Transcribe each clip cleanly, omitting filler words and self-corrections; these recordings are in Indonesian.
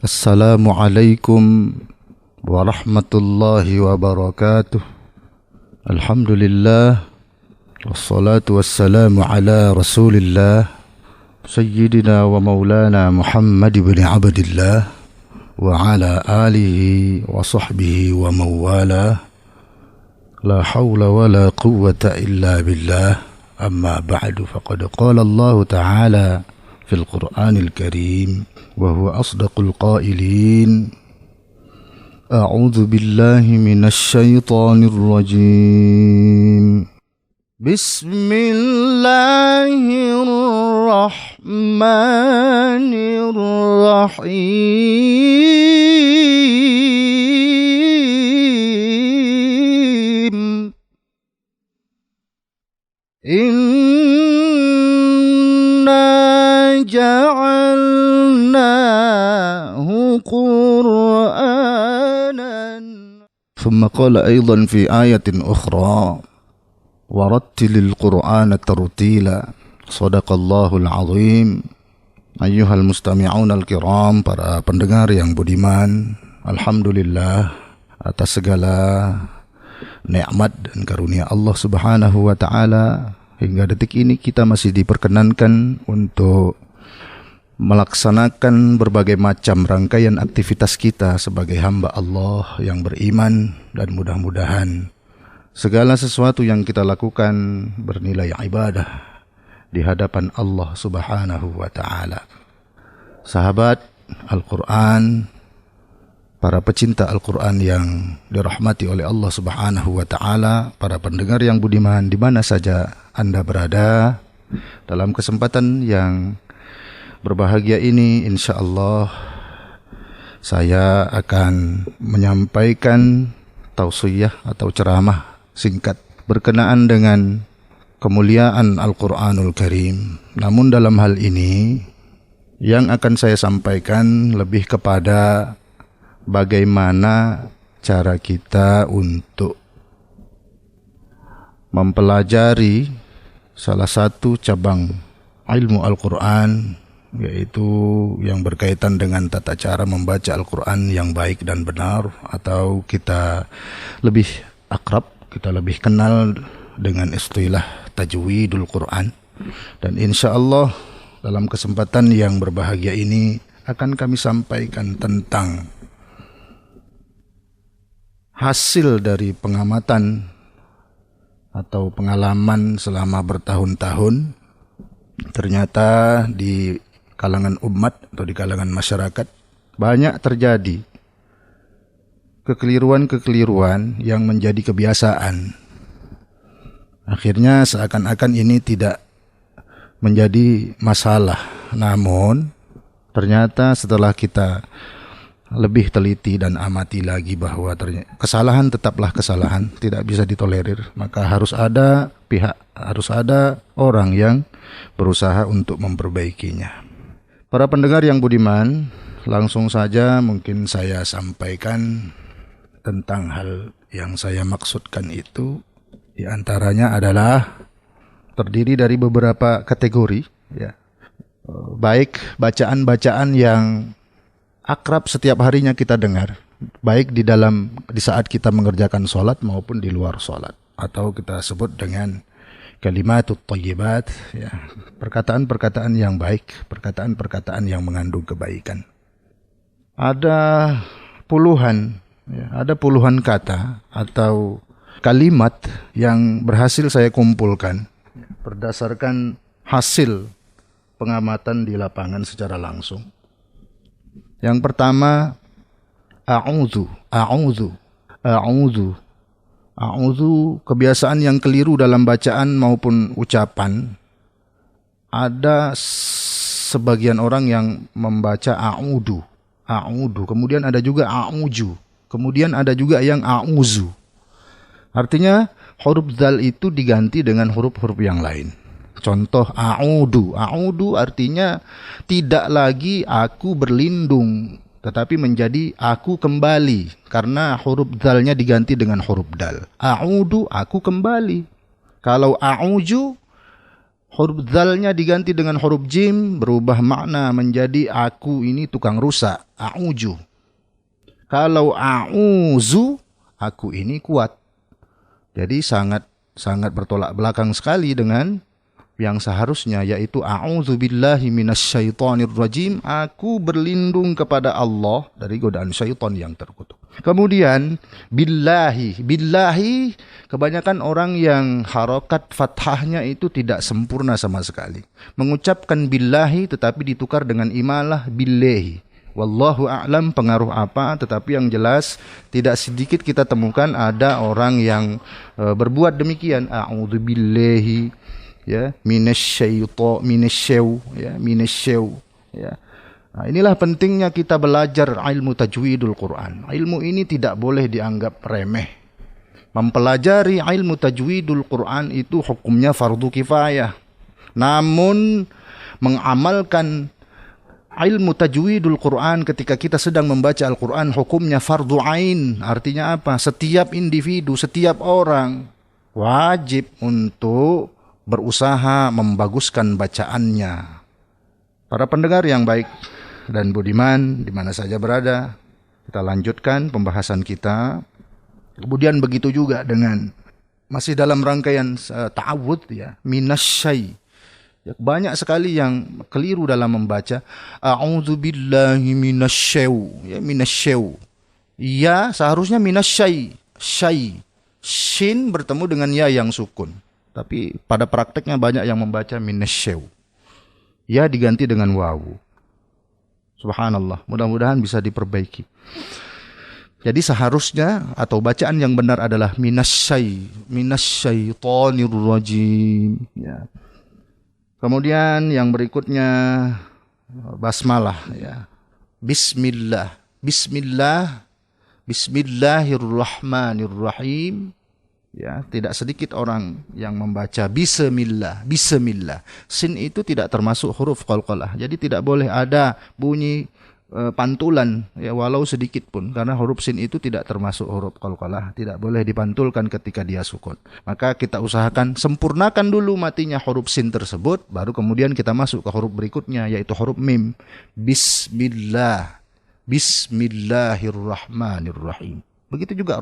Assalamualaikum warahmatullahi wabarakatuh. Alhamdulillah wassalatu wassalamu ala Rasulillah Sayyidina wa maulana Muhammad ibn Abdillah wa ala alihi wa sahbihi wa mawala. La hawla wa la quwwata illa billah. Amma ba'du, faqad qala Allah Ta'ala fil Qur'anil Karim wa huwa asdaqul qailin. A'udzu billahi minasy syaithanir rajim. Bismillahirrahmanirrahim. Inna ja'alnahu Qur'anan. Thumma qala aydan fi ayatin ukhra warattilil Qur'ana tartila. Shadaqallahul azim. Ayyuhal mustami'unal kiram, para pendengar yang budiman, alhamdulillah atas segala nikmat dan karunia Allah Subhanahu wa Ta'ala, hingga detik ini kita masih diperkenankan untuk melaksanakan berbagai macam rangkaian aktivitas kita sebagai hamba Allah yang beriman, dan mudah-mudahan segala sesuatu yang kita lakukan bernilai ibadah di hadapan Allah Subhanahu wa Ta'ala. Sahabat Al-Quran, para pecinta Al-Quran yang dirahmati oleh Allah Subhanahu wa Ta'ala, para pendengar yang budiman di mana saja Anda berada, dalam kesempatan yang berbahagia ini insyaallah saya akan menyampaikan tausiyah atau ceramah singkat berkenaan dengan kemuliaan Al-Quranul Karim. Namun dalam hal ini yang akan saya sampaikan lebih kepada bagaimana cara kita untuk mempelajari salah satu cabang ilmu Al-Quran, yaitu yang berkaitan dengan tata cara membaca Al-Quran yang baik dan benar, atau kita lebih akrab, kita lebih kenal dengan istilah tajwidul Quran. Dan insya Allah dalam kesempatan yang berbahagia ini akan kami sampaikan tentang hasil dari pengamatan atau pengalaman selama bertahun-tahun. Ternyata di kalangan umat atau di kalangan masyarakat banyak terjadi kekeliruan-kekeliruan yang menjadi kebiasaan. Akhirnya seakan-akan ini tidak menjadi masalah. Namun ternyata setelah kita lebih teliti dan amati lagi bahwa kesalahan tetaplah kesalahan, tidak bisa ditolerir, maka harus ada orang yang berusaha untuk memperbaikinya. Para pendengar yang budiman, langsung saja mungkin saya sampaikan tentang hal yang saya maksudkan itu. Di antaranya adalah terdiri dari beberapa kategori, ya. Baik bacaan-bacaan yang akrab setiap harinya kita dengar, baik di saat kita mengerjakan sholat maupun di luar sholat, atau kita sebut dengan kalimatut thayyibat, ya, perkataan-perkataan yang baik, perkataan-perkataan yang mengandung kebaikan. Ada puluhan kata atau kalimat yang berhasil saya kumpulkan berdasarkan hasil pengamatan di lapangan secara langsung. Yang pertama, a'udzu. Kebiasaan yang keliru dalam bacaan maupun ucapan. Ada sebagian orang yang membaca a'udzu, kemudian ada juga a'uju, kemudian ada juga yang a'uzu. Artinya huruf dzal itu diganti dengan huruf-huruf yang lain. Contoh a'udu. A'udu artinya tidak lagi aku berlindung, tetapi menjadi aku kembali, karena huruf dzalnya diganti dengan huruf dal. A'udu, aku kembali. Kalau a'uju, huruf dzalnya diganti dengan huruf jim, berubah makna menjadi aku ini tukang rusak. a'uju. Kalau a'uzu, aku ini kuat. Jadi sangat bertolak belakang sekali dengan yang seharusnya, yaitu a'udzubillahi minasyaitonir rajim, aku berlindung kepada Allah dari godaan syaitan yang terkutuk. Kemudian billahi, kebanyakan orang yang harokat fathahnya itu tidak sempurna sama sekali. Mengucapkan billahi tetapi ditukar dengan imalah billahi. Wallahu a'lam pengaruh apa, tetapi yang jelas tidak sedikit kita temukan ada orang yang berbuat demikian. A'udzubillahi ya minasyaw ya. Nah, inilah pentingnya kita belajar ilmu tajwidul Quran. Ilmu ini tidak boleh dianggap remeh. Mempelajari ilmu tajwidul Quran itu hukumnya fardu kifayah. Namun mengamalkan ilmu tajwidul Quran ketika kita sedang membaca Al-Quran hukumnya fardu ain. Artinya apa? Setiap individu, setiap orang wajib untuk berusaha membaguskan bacaannya. Para pendengar yang baik dan budiman di mana saja berada, kita lanjutkan pembahasan kita. Kemudian begitu juga dengan masih dalam rangkaian ta'awudz ya, minasyai. Ya, banyak sekali yang keliru dalam membaca a'udzubillahi minasyaw ya, minasyaw. Ya, seharusnya minasyai, syai. Shin bertemu dengan ya yang sukun. Tapi pada prakteknya banyak yang membaca minasyaw. Ya diganti dengan wawu. Subhanallah, mudah-mudahan bisa diperbaiki. Jadi seharusnya atau bacaan yang benar adalah minasyaitonir rajim ya. Kemudian yang berikutnya basmalah ya. Bismillahirrahmanirrahim. Ya, tidak sedikit orang yang membaca bismillah. Sin itu tidak termasuk huruf qalqalah. Jadi tidak boleh ada bunyi pantulan ya, walau sedikit pun, karena huruf sin itu tidak termasuk huruf qalqalah, tidak boleh dipantulkan ketika dia sukun. Maka kita usahakan sempurnakan dulu matinya huruf sin tersebut, baru kemudian kita masuk ke huruf berikutnya yaitu huruf mim. Bismillahirrahmanirrahim. Begitu juga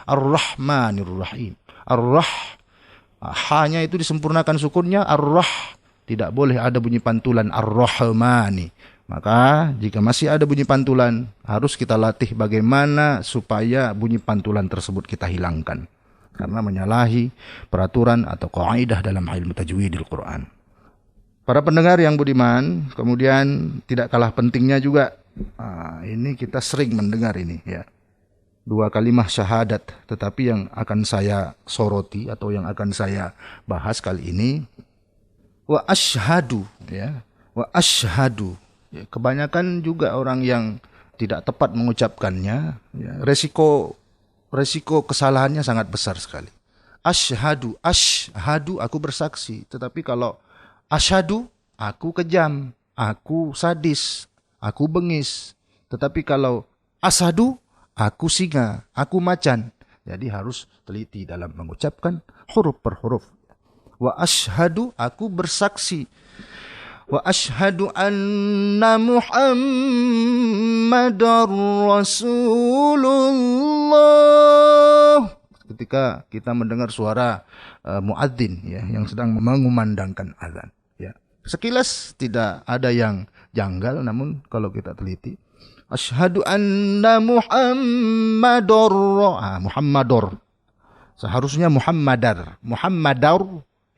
ar-rahmanir rahim. Ha-nya itu disempurnakan sukunnya, tidak boleh ada bunyi pantulan ar-rahmani. Maka jika masih ada bunyi pantulan, harus kita latih bagaimana supaya bunyi pantulan tersebut kita hilangkan, karena menyalahi peraturan atau kaidah dalam ilmu tajwidil Quran. Para pendengar yang budiman, kemudian tidak kalah pentingnya juga, ini kita sering mendengar ini ya, dua kalimah syahadat, tetapi yang akan saya soroti atau yang akan saya bahas kali ini wa asyhadu ya, wa asyhadu. Ya, kebanyakan juga orang yang tidak tepat mengucapkannya, ya, resiko kesalahannya sangat besar sekali. Asyhadu, aku bersaksi, tetapi kalau asyhadu, aku kejam, aku sadis, aku bengis. Tetapi kalau asyhadu, aku singa, aku macan. Jadi harus teliti dalam mengucapkan huruf per huruf. Wa asyhadu, aku bersaksi. Wa asyhadu anna Muhammadar Rasulullah. Ketika kita mendengar suara muadzin ya, yang sedang mengumandangkan azan ya. Sekilas tidak ada yang janggal, namun kalau kita teliti, asyhadu anna Muhammadar. Seharusnya Muhammadar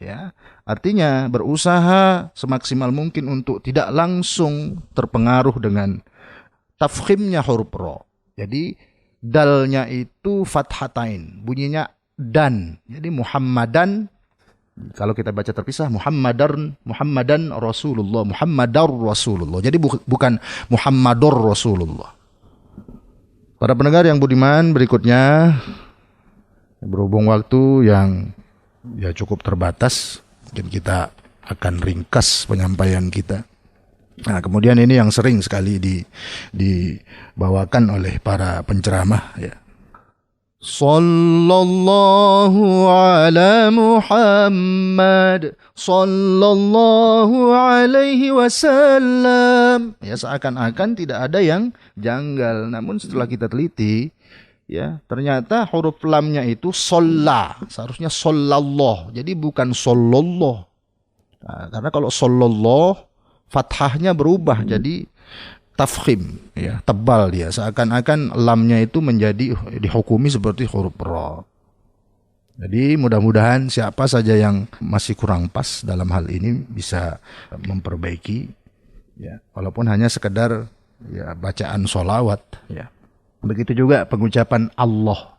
ya. Artinya berusaha semaksimal mungkin untuk tidak langsung terpengaruh dengan tafkhimnya huruf ro. Jadi dalnya itu fathatain, bunyinya dan. Jadi Muhammadan, kalau kita baca terpisah, Muhammadan Rasulullah, Muhammadar Rasulullah. Jadi bukan Muhammadur Rasulullah. Para pendengar yang budiman, berikutnya berhubung waktu yang ya cukup terbatas, mungkin kita akan ringkas penyampaian kita. Nah, kemudian ini yang sering sekali dibawakan oleh para penceramah ya. Sallallahu ala Muhammad, sallallahu alaihi wasallam. Ya, seakan-akan tidak ada yang janggal. Namun setelah kita teliti, ya, ternyata huruf lamnya itu sholla, seharusnya shollallah. Jadi bukan sallallahu. Nah, karena kalau sallallahu, fathahnya berubah jadi tafkhim, ya, tebal dia, seakan-akan lamnya itu menjadi dihukumi seperti huruf ra. Jadi mudah-mudahan siapa saja yang masih kurang pas dalam hal ini bisa memperbaiki, ya, walaupun hanya sekedar, ya, bacaan sholawat, ya. Begitu juga pengucapan Allah,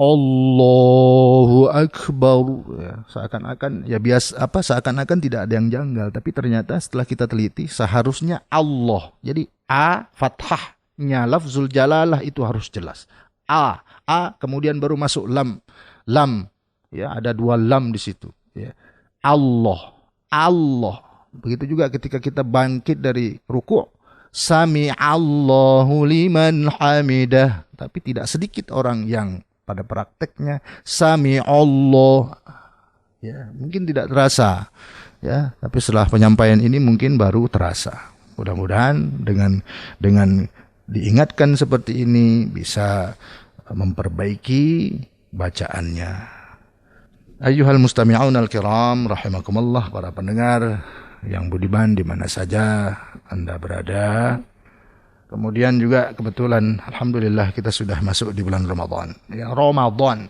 Allahu Akbar, ya, seakan-akan, ya, seakan-akan tidak ada yang janggal, tapi ternyata setelah kita teliti seharusnya Allah. Jadi a fathahnya lafzul jalalah itu harus jelas. A kemudian baru masuk lam. Ya, ada 2 lam di situ, ya. Allah. Begitu juga ketika kita bangkit dari ruku', sami Allahu liman hamidah. Tapi tidak sedikit orang yang pada prakteknya sami Allah, ya, mungkin tidak terasa, ya, tapi setelah penyampaian ini mungkin baru terasa. Mudah-mudahan dengan diingatkan seperti ini bisa memperbaiki bacaannya. Ayyuhal mustami'un al-kiram rahimakumullah, para pendengar yang budiman di mana saja Anda berada. Kemudian juga kebetulan alhamdulillah kita sudah masuk di bulan Ramadan. Ya, Ramadan.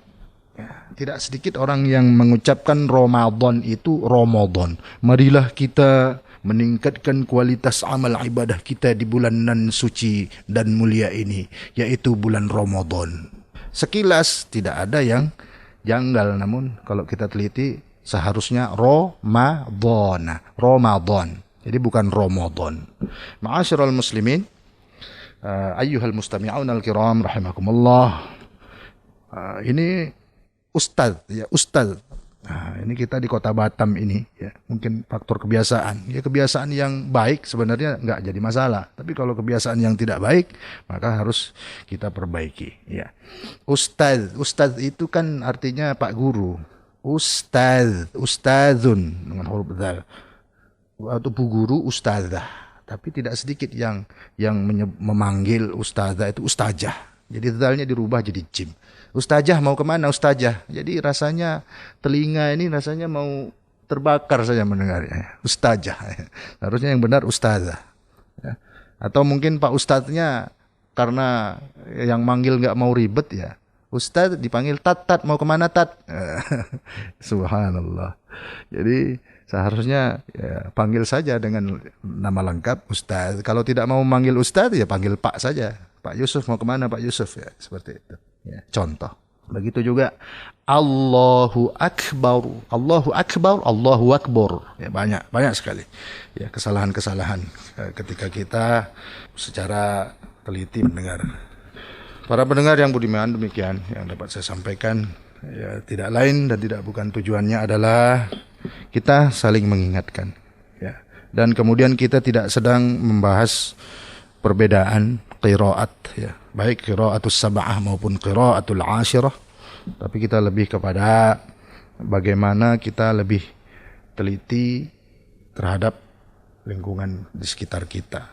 Ya, tidak sedikit orang yang mengucapkan Ramadan itu Ramadan. Marilah kita meningkatkan kualitas amal ibadah kita di bulan nan suci dan mulia ini, yaitu bulan Ramadan. Sekilas tidak ada yang janggal, namun kalau kita teliti seharusnya Ramadan. Jadi bukan Ramadan. Ma'asyiral muslimin, ayyuhal mustami'un al-kiram rahimakumullah. Ini ustaz. Nah, ini kita di kota Batam ini, ya, mungkin faktor kebiasaan. Ya, kebiasaan yang baik sebenarnya nggak jadi masalah, tapi kalau kebiasaan yang tidak baik maka harus kita perbaiki, ya. Ustaz itu kan artinya Pak Guru. Ustadzun dengan huruf dzal. Atau Bu Guru, ustazah. Tapi tidak sedikit yang memanggil ustazah itu ustajah. Jadi dzalnya dirubah jadi jim. Ustajah mau kemana ustazah? Jadi rasanya telinga ini rasanya mau terbakar saja mendengarnya. Ustajah. Harusnya yang benar ustazah. Ya. Atau mungkin Pak Ustadznya karena yang manggil nggak mau ribet, ya. Ustadz dipanggil tat mau kemana tat? Subhanallah. Jadi seharusnya, ya, panggil saja dengan nama lengkap Ustadz. Kalau tidak mau manggil Ustadz, ya panggil Pak saja. Pak Yusuf mau kemana Pak Yusuf, ya, seperti itu. Ya, contoh. Begitu juga Allahu Akbar. Ya, banyak sekali, ya, kesalahan-kesalahan ketika kita secara teliti mendengar. Para pendengar yang budiman, demikian yang dapat saya sampaikan. Ya, tidak lain dan tidak bukan tujuannya adalah kita saling mengingatkan, ya. Dan kemudian kita tidak sedang membahas perbedaan qiraat, ya, baik qiraatus sab'ah maupun qiraatul ashirah, tapi kita lebih kepada bagaimana kita lebih teliti terhadap lingkungan di sekitar kita.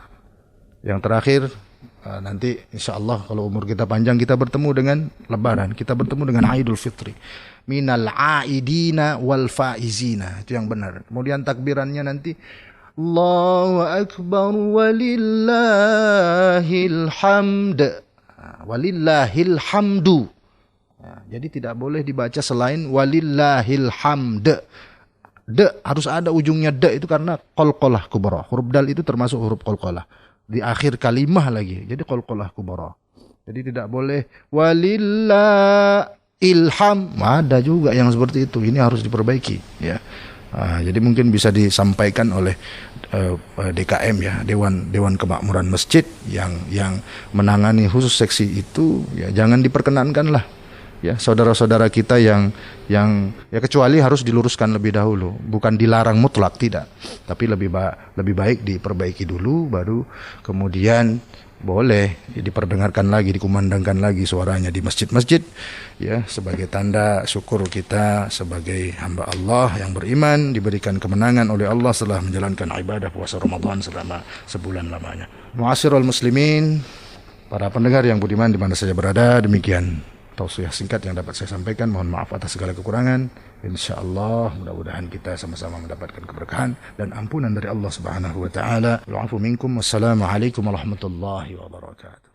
Yang terakhir, nanti insyaallah kalau umur kita panjang kita bertemu dengan Lebaran, kita bertemu dengan Idul Fitri. Minal aidina wal faizina, itu yang benar. Kemudian takbirannya nanti Allahu Akbar walillahil hamd. Walillahil hamdu. Jadi tidak boleh dibaca selain walillahil hamd. Harus ada ujungnya itu karena qalqalah kubra. Huruf dal itu termasuk huruf qalqalah. Di akhir kalimah lagi. Jadi qalqalah kubra. Jadi tidak boleh walillah ilham. Ada juga yang seperti itu. Ini harus diperbaiki, ya. Jadi mungkin bisa disampaikan oleh DKM, ya, Dewan Kemakmuran Masjid yang menangani khusus seksi itu, ya, jangan diperkenankan lah, ya, saudara-saudara kita yang ya, kecuali harus diluruskan lebih dahulu, bukan dilarang mutlak, tidak, tapi lebih baik diperbaiki dulu, baru kemudian boleh diperdengarkan lagi, dikumandangkan lagi suaranya di masjid-masjid, ya, sebagai tanda syukur kita sebagai hamba Allah yang beriman diberikan kemenangan oleh Allah setelah menjalankan ibadah puasa Ramadan selama sebulan lamanya. Mu'asyiral muslimin, para pendengar yang budiman di mana saja berada, demikian tausiah singkat yang dapat saya sampaikan. Mohon maaf atas segala kekurangan. InsyaAllah mudah-mudahan kita sama-sama mendapatkan keberkahan dan ampunan dari Allah Subhanahu wa taala. Wa'afu minkum. Wassalamualaikum warahmatullahi wabarakatuh.